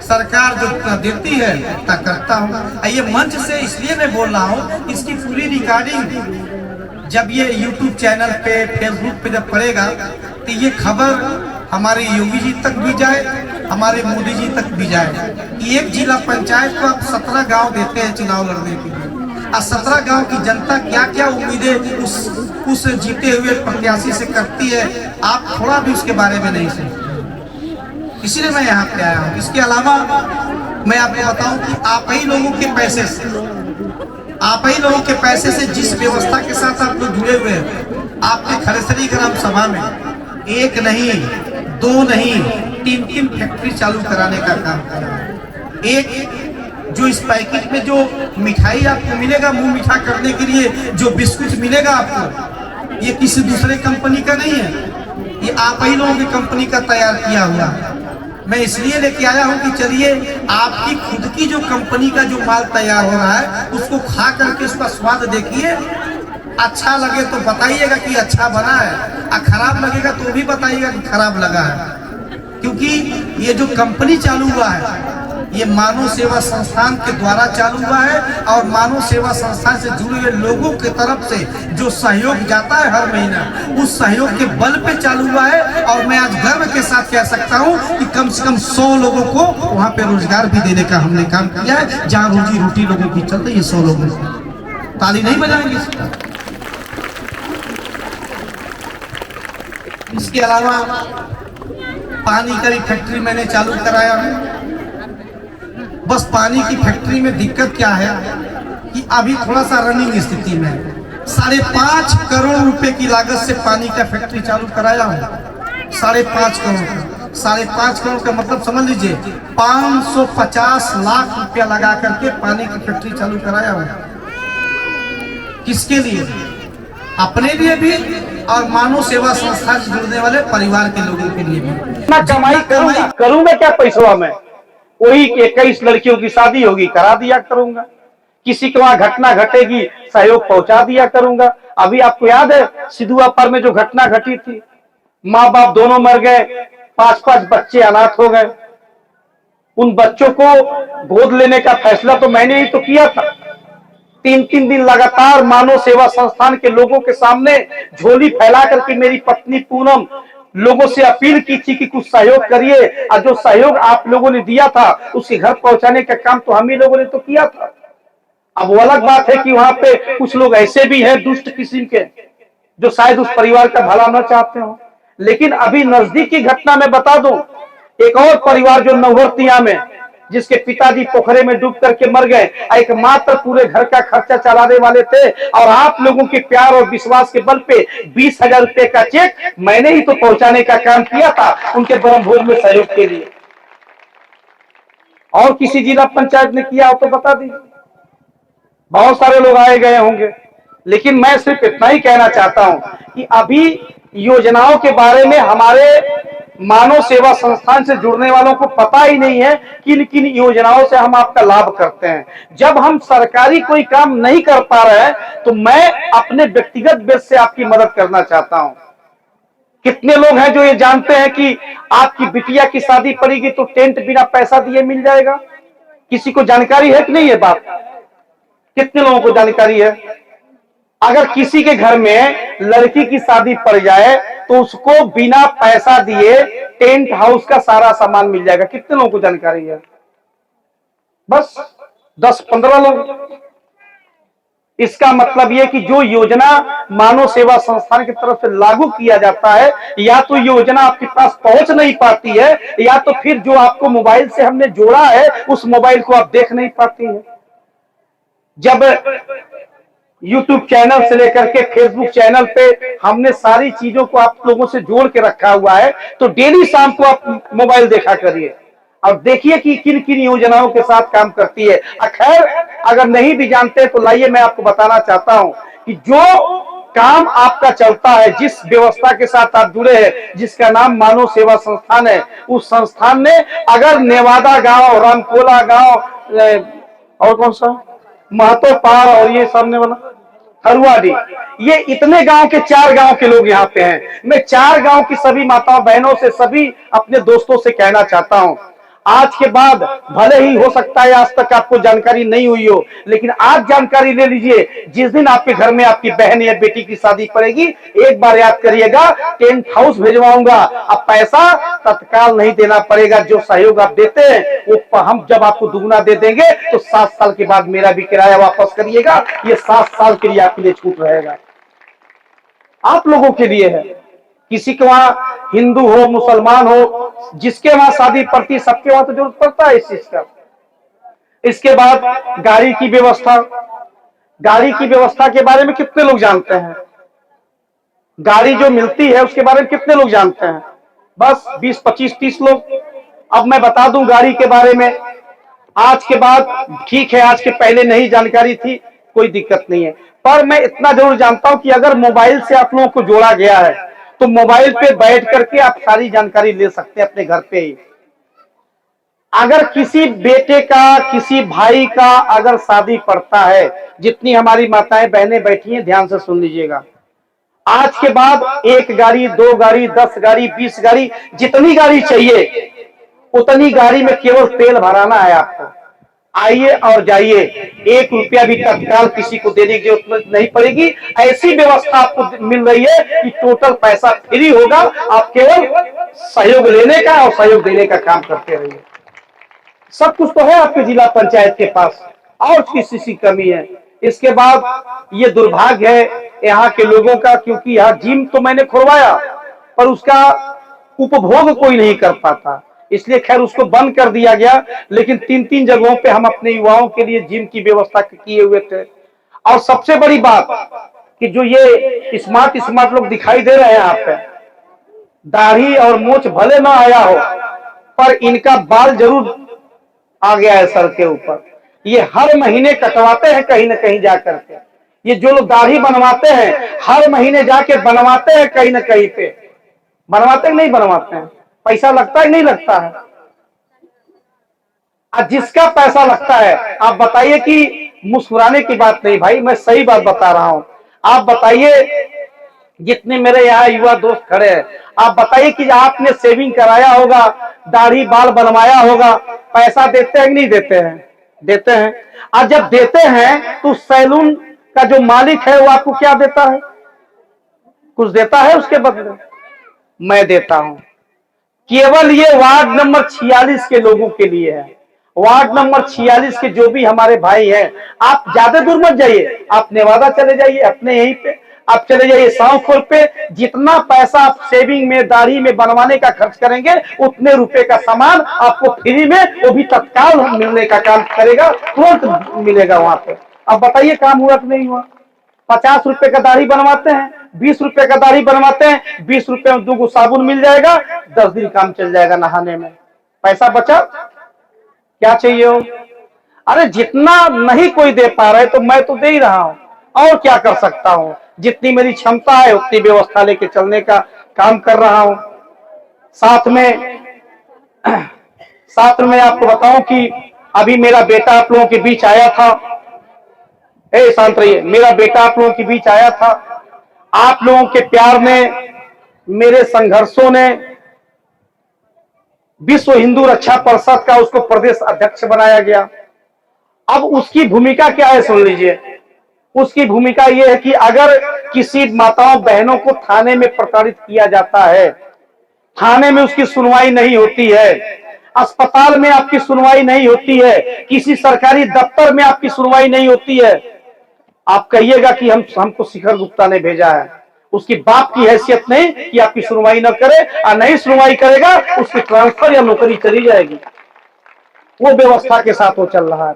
सरकार जो देती है उतना करता हूँ। ये मंच से इसलिए मैं बोल रहा हूँ, इसकी पूरी रिकॉर्डिंग जब ये YouTube चैनल पे, फेसबुक पे जब पड़ेगा तो ये खबर हमारे योगी जी तक भी जाए, हमारे मोदी जी तक भी जाए। एक जिला पंचायत को आप 17 गांव देते हैं चुनाव लड़ने के लिए, और 17 गांव की जनता क्या क्या उम्मीदें उस जीते हुए प्रत्याशी से करती है, आप थोड़ा भी उसके बारे में नहीं सुनते। इसीलिए मैं यहाँ पे आया हूँ। इसके अलावा मैं आपको बताऊं कि आप ही लोगों के पैसे से, आप ही लोगों के पैसे से जिस व्यवस्था के साथ आप लोग जुड़े हुए हैं, आपके खड़ेसरी ग्राम सभा में 1 नहीं 2 नहीं 3-3 फैक्ट्री चालू कराने का काम किया। एक जो इस पैकेट में जो मिठाई आपको मिलेगा मुंह मीठा करने के लिए, जो बिस्कुट मिलेगा आपको, ये किसी दूसरे कंपनी का नहीं है, ये आप ही लोगों की कंपनी का तैयार किया हुआ है। मैं इसलिए लेके आया हूँ कि चलिए आपकी खुद की जो कंपनी का जो माल तैयार हो रहा है उसको खा करके उसका स्वाद देखिए, अच्छा लगे तो बताइएगा कि अच्छा बना है, और खराब लगेगा तो भी बताइएगा कि खराब लगा है। क्योंकि ये जो कंपनी चालू हुआ है ये मानव सेवा संस्थान के द्वारा चालू हुआ है, और मानव सेवा संस्थान से जुड़े हुए लोगों की तरफ से जो सहयोग जाता है हर महीना, उस सहयोग के बल पे चालू हुआ है। और मैं आज गर्व के साथ कह सकता हूं कि कम से कम 100 लोगों को वहां पे रोजगार भी देने का हमने काम किया है, जहां रोजी रोटी लोगों की चल रही है 100 लोगों से। ताली नहीं बजाएंगे इसका। इसके अलावा पानी का भी फैक्ट्री मैंने चालू कराया है। बस पानी की फैक्ट्री में दिक्कत क्या है कि अभी थोड़ा सा रनिंग स्थिति में 5.5 करोड़ रुपए की लागत से पानी का फैक्ट्री चालू कराया हूँ। 5.5 करोड़ का, 5.5 करोड़ का मतलब समझ लीजिए 550 लाख रुपया लगा करके पानी की फैक्ट्री चालू कराया हूँ। किसके लिए? अपने लिए भी और मानव सेवा संस्था से जुड़ने वाले परिवार के लोगों के लिए भी। मैं कमाई करूंगा क्या पैसों में? वही 21 लड़कियों की शादी होगी करा दिया करूंगा, किसी के वहां घटना घटेगी सहयोग पहुंचा दिया करूंगा। अभी आपको याद है सिधुआ पर में जो घटना घटी थी, माँ बाप दोनों मर गए, 5-5 बच्चे अनाथ हो गए। उन बच्चों को गोद लेने का फैसला तो मैंने ही तो किया था। 3-3 दिन लगातार मानव सेवा संस्थान के लोगों के सामने झोली फैला करके मेरी पत्नी पूनम लोगों से अपील की थी कि कुछ सहयोग करिए, और जो सहयोग आप लोगों ने दिया था उसके घर पहुंचाने का काम तो हम ही लोगों ने तो किया था। अब वो अलग बात है कि वहां पे कुछ लोग ऐसे भी हैं दुष्ट किस्म के, जो शायद उस परिवार का भला न चाहते हो। लेकिन अभी नजदीक की घटना में बता दूं, एक और परिवार जो नवहरतिया में, जिसके पिताजी पोखरे में डूब करके मर गए, एकमात्र पूरे घर का खर्चा चलाने वाले थे, और आप लोगों के प्यार और विश्वास के बल पे 20,000 रुपए का चेक मैंने ही तो पहुंचाने का काम किया था उनके ब्रह्मभोज में सहयोग के लिए। और किसी जिला पंचायत ने किया हो तो बता दीजिए, बहुत सारे लोग आए गए होंगे। लेकिन मैं सिर्फ इतना ही कहना चाहता हूं कि अभी योजनाओं के बारे में हमारे मानव सेवा संस्थान से जुड़ने वालों को पता ही नहीं है किन किन योजनाओं से हम आपका लाभ करते हैं। जब हम सरकारी कोई काम नहीं कर पा रहे हैं तो मैं अपने व्यक्तिगत बेस से आपकी मदद करना चाहता हूं। कितने लोग हैं जो ये जानते हैं कि आपकी बिटिया की शादी पड़ेगी तो टेंट बिना पैसा दिए मिल जाएगा? किसी को जानकारी है कि नहीं ये बात? कितने लोगों को जानकारी है? अगर किसी के घर में लड़की की शादी पड़ जाए तो उसको बिना पैसा दिए टेंट हाउस का सारा सामान मिल जाएगा। कितने लोगों को जानकारी है? बस 10-15 लोग। इसका मतलब यह कि जो योजना मानव सेवा संस्थान की तरफ से लागू किया जाता है, या तो योजना आपके पास पहुंच नहीं पाती है, या तो फिर जो आपको मोबाइल से हमने जोड़ा है उस मोबाइल को आप देख नहीं पाती है। जब YouTube चैनल से लेकर के Facebook चैनल पे हमने सारी चीजों को आप लोगों से जोड़ के रखा हुआ है, तो डेली शाम को आप मोबाइल देखा करिए और देखिए कि किन किन योजनाओं के साथ काम करती है। खैर, अगर नहीं भी जानते तो लाइए मैं आपको बताना चाहता हूं कि जो काम आपका चलता है, जिस व्यवस्था के साथ आप जुड़े हैं, जिसका नाम मानव सेवा संस्थान है, उस संस्थान ने अगर नेवादा गांव, रामकोला गांव और कौन सा महतो पार और ये सामने वाला हरुआडी, ये इतने गांव के 4 गांव के लोग यहाँ पे हैं। मैं 4 गांव की सभी माताओं बहनों से, सभी अपने दोस्तों से कहना चाहता हूं, आज के बाद भले ही हो सकता है आज तक आपको जानकारी नहीं हुई हो, लेकिन आज जानकारी ले लीजिए। जिस दिन आपके घर में आपकी बहन या बेटी की शादी पड़ेगी, एक बार याद करिएगा, टेंट हाउस भिजवाऊंगा। अब पैसा तत्काल नहीं देना पड़ेगा। जो सहयोग आप देते हैं वो हम जब आपको दुगना दे देंगे तो 7 साल के बाद मेरा भी किराया वापस करिएगा। ये 7 साल के लिए आपके लिए छूट रहेगा, आप लोगों के लिए है। किसी के वहां हिंदू हो, मुसलमान हो, जिसके वहां शादी पड़ती है, सबके वहां तो जरूरत पड़ता है इस चीज का। इसके बाद गाड़ी की व्यवस्था, गाड़ी की व्यवस्था के बारे में कितने लोग जानते हैं? गाड़ी जो मिलती है उसके बारे में कितने लोग जानते हैं? बस 20, 25, 30 लोग। अब मैं बता दूं गाड़ी के बारे में, आज के बाद ठीक है, आज के पहले नहीं जानकारी थी, कोई दिक्कत नहीं है, पर मैं इतना जरूर जानता हूं कि अगर मोबाइल से आप लोगों को जोड़ा गया है तो मोबाइल पे बैठ करके आप सारी जानकारी ले सकते हैं अपने घर पे ही। अगर किसी बेटे का, किसी भाई का अगर शादी पड़ता है, जितनी हमारी माताएं बहनें बैठी हैं ध्यान से सुन लीजिएगा, आज के बाद 1 गाड़ी, 2 गाड़ी, 10 गाड़ी, 20 गाड़ी, जितनी गाड़ी चाहिए उतनी गाड़ी में केवल तेल भराना है आपको। आइए और जाइए, 1 रुपया भी तत्काल किसी को देने की जरूरत नहीं पड़ेगी। ऐसी व्यवस्था आपको मिल रही है कि टोटल पैसा फ्री होगा। आप केवल सहयोग लेने का और सहयोग देने का काम करते रहिए। सब कुछ तो है आपके जिला पंचायत के पास, और किसी की कमी है? इसके बाद ये दुर्भाग्य है यहाँ के लोगों का, क्योंकि यहाँ जिम तो मैंने खुलवाया पर उसका उपभोग कोई नहीं कर पाता, इसलिए खैर उसको बंद कर दिया गया। लेकिन 3-3 जगहों पे हम अपने युवाओं के लिए जिम की व्यवस्था किए हुए थे। और सबसे बड़ी बात कि जो ये स्मार्ट लोग दिखाई दे रहे हैं आप पे, दाढ़ी और मूंछ भले ना आया हो पर इनका बाल जरूर आ गया है सर के ऊपर। ये हर महीने कटवाते हैं कहीं ना कहीं जाकर के। ये जो लोग दाढ़ी बनवाते हैं हर महीने जाके बनवाते हैं कहीं ना कहीं पे। बनवाते हैं नहीं बनवाते हैं? पैसा लगता है नहीं लगता है? आज जिसका पैसा लगता है, आप बताइए कि मुस्कुराने की बात नहीं भाई, मैं सही बात बता रहा हूं। आप बताइए, जितने मेरे यहाँ युवा दोस्त खड़े हैं, आप बताइए कि आपने सेविंग कराया होगा, दाढ़ी बाल बनवाया होगा, पैसा देते हैं कि नहीं देते हैं? देते हैं। और जब देते हैं तो सैलून का जो मालिक है वो आपको क्या देता है? कुछ देता है उसके बदले? मैं देता हूं। केवल ये वार्ड नंबर 46 के लोगों के लिए है। वार्ड नंबर 46 के जो भी हमारे भाई हैं, आप ज्यादा दूर मत जाइए, आप नेवादा चले जाइए, अपने यहीं पे आप चले जाइए साउथपुर पे। जितना पैसा आप सेविंग में, दाढ़ी में बनवाने का खर्च करेंगे, उतने रुपए का सामान आपको फ्री में, वो भी तत्काल मिलने का काम करेगा, तुरंत मिलेगा वहां पे। अब बताइए काम हुआ कि नहीं हुआ? 50 रुपए का दाढ़ी बनवाते हैं, 20 रुपए का दाढ़ी बनवाते हैं, 20 रुपए में 2 साबुन मिल जाएगा, 10 दिन काम चल जाएगा नहाने में, पैसा बचा। क्या चाहिए हो? अरे जितना नहीं कोई दे पा रहे तो मैं तो दे ही रहा हूं, और क्या कर सकता हूं? जितनी मेरी क्षमता है उतनी व्यवस्था लेके चलने का काम कर रहा हूं। साथ में आपको बताऊं कि अभी मेरा बेटा आप लोगों के बीच आया था। शांत रहिए। मेरा बेटा आप लोगों के बीच आया था। आप लोगों के प्यार में, मेरे संघर्षों ने विश्व हिंदू रक्षा परिषद का उसको प्रदेश अध्यक्ष बनाया गया। अब उसकी भूमिका क्या है सुन लीजिए। उसकी भूमिका यह है कि अगर किसी माताओं बहनों को थाने में प्रताड़ित किया जाता है, थाने में उसकी सुनवाई नहीं होती है, अस्पताल में आपकी सुनवाई नहीं होती है, किसी सरकारी दफ्तर में आपकी सुनवाई नहीं होती है, आप कहिएगा कि हमको शिखर गुप्ता ने भेजा है। उसकी बाप की हैसियत नहीं कि आपकी सुनवाई न करे, और नहीं सुनवाई करेगा उसकी ट्रांसफर या नौकरी चली जाएगी। वो व्यवस्था के साथ वो चल रहा है।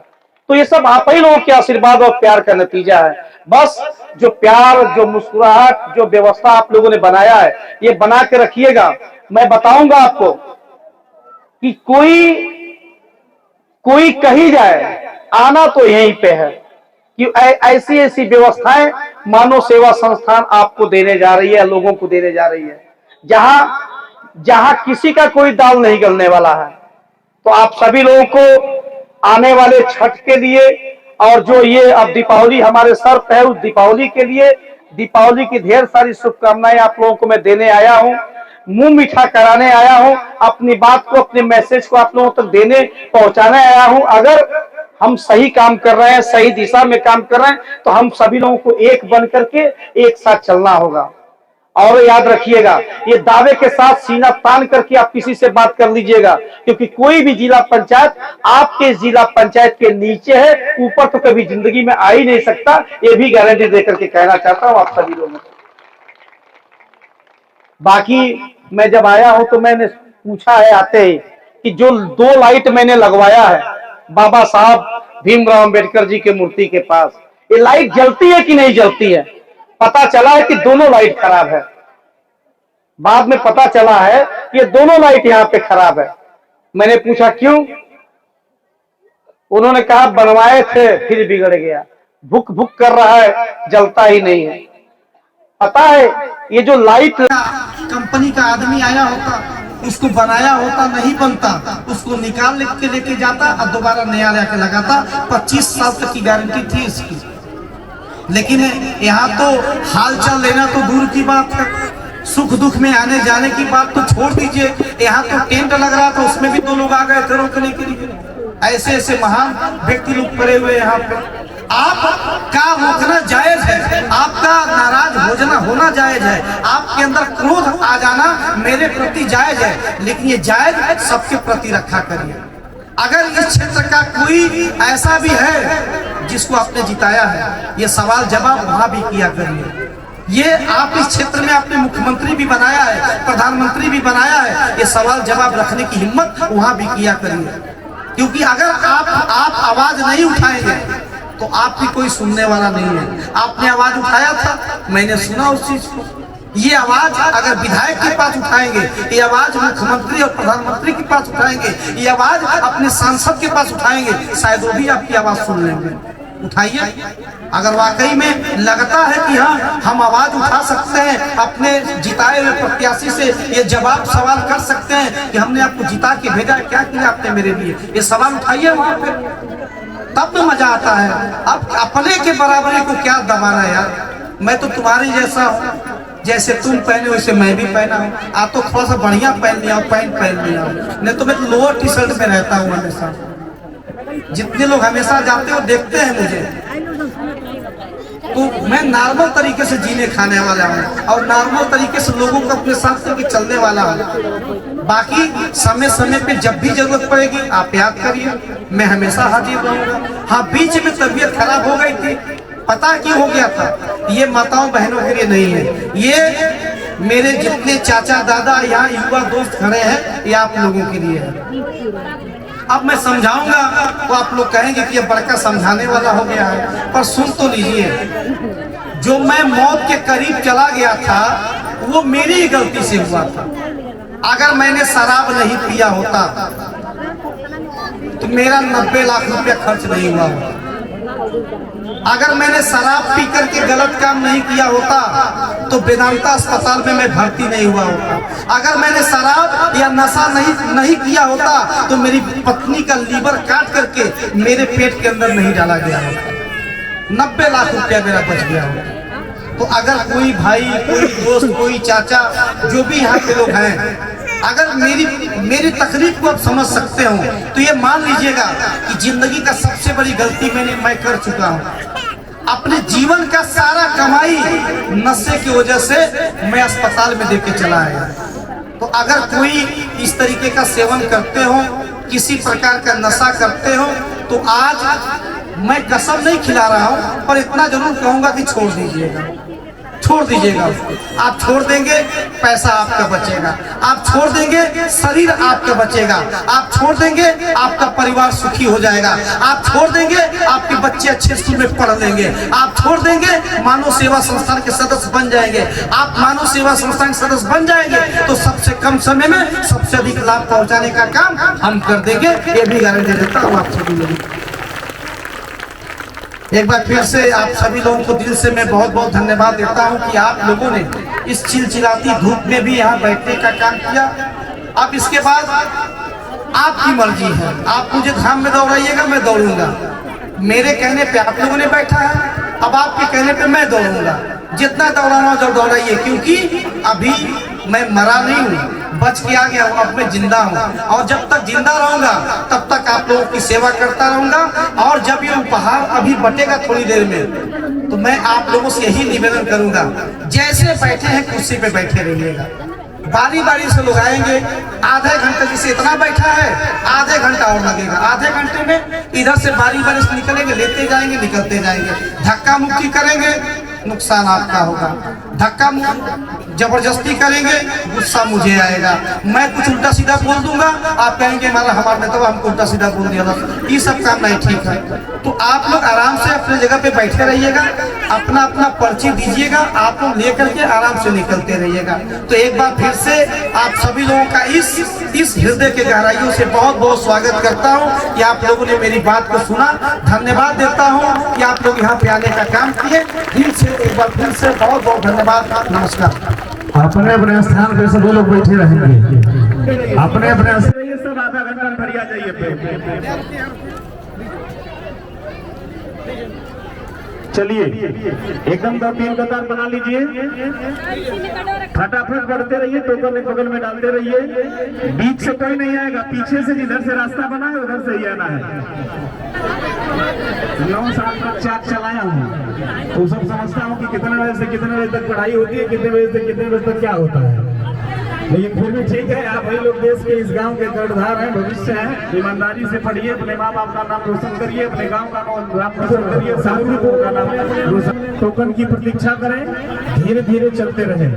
तो ये सब आप ही लोगों के आशीर्वाद और प्यार का नतीजा है। बस जो प्यार, जो मुस्कुराहट, जो व्यवस्था आप लोगों ने बनाया है, ये बना के रखिएगा। मैं बताऊंगा आपको कि कोई कही जाए, आना तो यहीं पे है कि ऐसी ऐसी व्यवस्थाएं मानव सेवा संस्थान आपको देने जा रही है, लोगों को देने जा रही है, जहां किसी का कोई दाल नहीं गलने वाला है। तो आप सभी लोगों को आने वाले छठ के लिए, और जो ये अब दीपावली हमारे सर पे है, उस दीपावली के लिए, दीपावली की ढेर सारी शुभकामनाएं आप लोगों को मैं देने आया हूं, मुंह मीठा कराने आया हूं, अपनी बात को, अपने मैसेज को आप लोगों तक देने, पहुंचाने आया हूं। अगर हम सही काम कर रहे हैं, सही दिशा में काम कर रहे हैं, तो हम सभी लोगों को एक बन करके एक साथ चलना होगा। और याद रखिएगा, ये दावे के साथ सीना तान करके आप किसी से बात कर लीजिएगा, क्योंकि कोई भी जिला पंचायत आपके जिला पंचायत के नीचे है, ऊपर तो कभी जिंदगी में आ ही नहीं सकता। ये भी गारंटी देकर के कहना चाहता हूं आप सभी लोगों को। बाकी मैं जब आया हूं तो मैंने पूछा है आते ही कि जो 2 लाइट मैंने लगवाया है बाबा साहब भीमराव अंबेडकर जी के मूर्ति के पास, ये लाइट जलती है कि नहीं जलती है? पता चला है कि दोनों लाइट खराब है। बाद में पता चला है कि ये दोनों लाइट यहां पे खराब है। मैंने पूछा क्यों? उन्होंने कहा बनवाए थे फिर बिगड़ गया, भुक भुक कर रहा है, जलता ही नहीं है। पता है ये जो लाइट, कंपनी का आदमी आया होता, उसको बनाया होता, नहीं बनता, उसको निकाल के लेके जाता और दोबारा नया लेके लगाता। 25 साल तक की गारंटी थी इसकी। लेकिन यहाँ तो हालचाल लेना तो दूर की बात है, सुख दुख में आने जाने की बात तो छोड़ दीजिए। यहाँ तो टेंट लग रहा था, उसमें भी 2 लोग आ गए थे रोकने के लिए। ऐसे ऐसे महान व्यक्ति लोग पड़े हुए यहाँ पे। आपका रोकना जायज है, आपका नाराज होना जायज है, आपके अंदर क्रोध आ जाना मेरे प्रति जायज है, लेकिन ये जायज सबके प्रति रखा करिए। अगर इस क्षेत्र का कोई ऐसा भी है जिसको आपने जिताया है, ये सवाल जवाब वहां भी किया करिए। ये आप इस क्षेत्र में आपने मुख्यमंत्री भी बनाया है, प्रधानमंत्री भी बनाया है, ये सवाल जवाब रखने की हिम्मत वहां भी किया करिए। क्योंकि अगर आप आवाज नहीं उठाएंगे तो आपकी कोई सुनने वाला नहीं है। आपने आवाज उठाया था, मैंने सुना उस चीज को। ये आवाज अगर विधायक के पास उठाएंगे, ये आवाज मुख्यमंत्री और प्रधानमंत्री के पास उठाएंगे, ये आवाज अपने सांसद के पास उठाएंगे, शायद वो भी आपकी आवाज सुन लेंगे। उठाइए। अगर वाकई में लगता है कि हाँ हम आवाज उठा सकते हैं, अपने जिताए हुए प्रत्याशी से ये जवाब सवाल कर सकते हैं कि हमने आपको जिता के भेजा, क्या किया आपने मेरे लिए, ये सवाल उठाइए वहां पे, तब तो मजा आता है। अब अपने के बराबरी को क्या दबाना यार, मैं तो तुम्हारे जैसा हूँ, जैसे तुम पहने वैसे मैं भी पहना हूँ। आप तो थोड़ा सा बढ़िया पहन लिया, पैंट पहन लिया, नहीं तो मैं तो लोअर टी शर्ट में रहता हूँ हमेशा। जितने लोग हमेशा जाते हो देखते हैं मुझे, तो मैं नॉर्मल तरीके से जीने खाने वाला हूँ और नॉर्मल तरीके से लोगों को अपने साथ लेके चलने वाला हूँ। बाकी समय समय पे जब भी जरूरत पड़ेगी आप याद करिए, मैं हमेशा हाजिर रहूंगा। हाँ, बीच में तबीयत खराब हो गई थी, पता क्यों हो गया था? ये माताओं बहनों के लिए नहीं है, ये मेरे जितने चाचा दादा यहाँ युवा दोस्त खड़े हैं, ये आप लोगों के लिए है। अब मैं समझाऊंगा तो आप लोग कहेंगे कि ये बड़का समझाने वाला हो गया है, पर सुन तो लीजिए। जो मैं मौत के करीब चला गया था वो मेरी ही गलती से हुआ था। अगर मैंने शराब नहीं पिया होता तो मेरा 90 लाख रुपया खर्च नहीं हुआ होता। अगर मैंने शराब पी करके गलत काम नहीं किया होता तो वेदांता अस्पताल में मैं भर्ती नहीं हुआ होता। अगर मैंने शराब या नशा नहीं किया होता तो मेरी पत्नी का लीवर काट करके मेरे पेट के अंदर नहीं डाला गया होता। 90 लाख रुपया मेरा बच गया होता। तो अगर कोई भाई, कोई दोस्त, कोई चाचा, जो भी यहाँ के लोग हैं, अगर मेरी तकलीफ को आप समझ सकते हो तो ये मान लीजिएगा कि जिंदगी का सबसे बड़ी गलती मैं कर चुका हूँ। अपने जीवन का सारा कमाई नशे की वजह से मैं अस्पताल में देके चला आया। तो अगर कोई इस तरीके का सेवन करते हो, किसी प्रकार का नशा करते हो, तो आज मैं कसम नहीं खिला रहा हूँ, पर इतना जरूर कहूंगा कि छोड़ दीजिएगा, छोड़ दीजिएगा उसको। आप छोड़ देंगे पैसा आपका बचेगा, आप छोड़ देंगे शरीर आपका बचेगा, आप छोड़ देंगे आपका परिवार सुखी हो जाएगा, आप छोड़ देंगे आपके बच्चे अच्छे स्कूल में पढ़ लेंगे, आप छोड़ देंगे मानव सेवा संस्थान के सदस्य बन जाएंगे। आप मानव सेवा संस्थान के सदस्य बन जाएंगे तो सबसे कम समय में सबसे अधिक लाभ पहुंचाने का काम हम कर देंगे, ये भी गारंटी देता हूँ आप सभी लोगों को। एक बार फिर से आप सभी लोगों को दिल से मैं बहुत बहुत धन्यवाद देता हूं कि आप लोगों ने इस चिलचिलाती धूप में भी यहाँ बैठने का काम किया। अब इसके बाद आपकी मर्जी है, आप मुझे धाम में दौड़ाइएगा, मैं दौड़ूंगा। मेरे कहने पे आप लोगों ने बैठा है, अब आपके कहने पे मैं दौड़ूंगा। जितना दौड़ाना हो दौड़ाइए, क्योंकि अभी मैं मरा नहीं हूँ, बच के आ गया हूँ, अब मैं जिंदा हूँ और जब तक जिंदा रहूंगा तब तक आप लोगों की सेवा करता रहूंगा। और जब ये उपहार अभी बटेगा थोड़ी देर में, तो मैं आप लोगों से यही निवेदन करूंगा, जैसे बैठे हैं कुर्सी पे बैठे रहिएगा। बारी बारी से लोग आएंगे, आधे घंटे जिसे इतना बैठा है आधे घंटा और लगेगा, आधे घंटे में इधर से बारी बारी से निकलेंगे, लेते जाएंगे, निकलते जाएंगे। धक्का मुक्की करेंगे, नुकसान आपका होगा। धक्का जबरदस्ती करेंगे, गुस्सा मुझे आएगा। मैं कुछ उल्टा सीधा बोल दूंगा, आप कहेंगे हमारे नेता हमको उल्टा सीधा बोल दिया था। ये सब काम नहीं ठीक है। तो आप लोग आराम से अपने जगह पे बैठे रहिएगा, अपना अपना पर्ची दीजिएगा, आप लोग लेकर के आराम से निकलते रहिएगा। तो एक बार फिर से आप सभी लोगों का इस हृदय के गहराइयों से बहुत बहुत स्वागत करता हूँ कि आप लोगों ने मेरी बात को सुना। धन्यवाद देता हूँ कि आप लोग यहाँ पे आने का काम किए। दिल से एक बार फिर से बहुत बहुत धन्यवाद। नमस्कार। अपने अपने स्थान पे सभी लोग बैठे रहेंगे, अपने अपने सब आधा घंटा भरिया जाइए। चलिए एकदम 2-3 कतार बना लीजिए, फटाफट बढ़ते रहिए, टोकन एक बगल में डालते रहिए। बीच से कोई नहीं आएगा, पीछे से जिधर से रास्ता बना है उधर से ही आना है। 9 साल तक चार्ज चलाया हूँ तो सब समझता हूँ कि कितने बजे से कितने बजे तक पढ़ाई होती है, कितने बजे से कितने बजे तक क्या होता है। लेकिन फिर भी ठीक है, आप वही लोग देश के इस गांव के कर्णधार हैं, भविष्य हैं। ईमानदारी से पढ़िए, अपने माँ बाप का नाम रोशन करिए, अपने गांव का नाम रोशन करिए, सामूहिकों का नाम रोशन। टोकन की प्रतीक्षा करें, धीरे धीरे चलते रहें।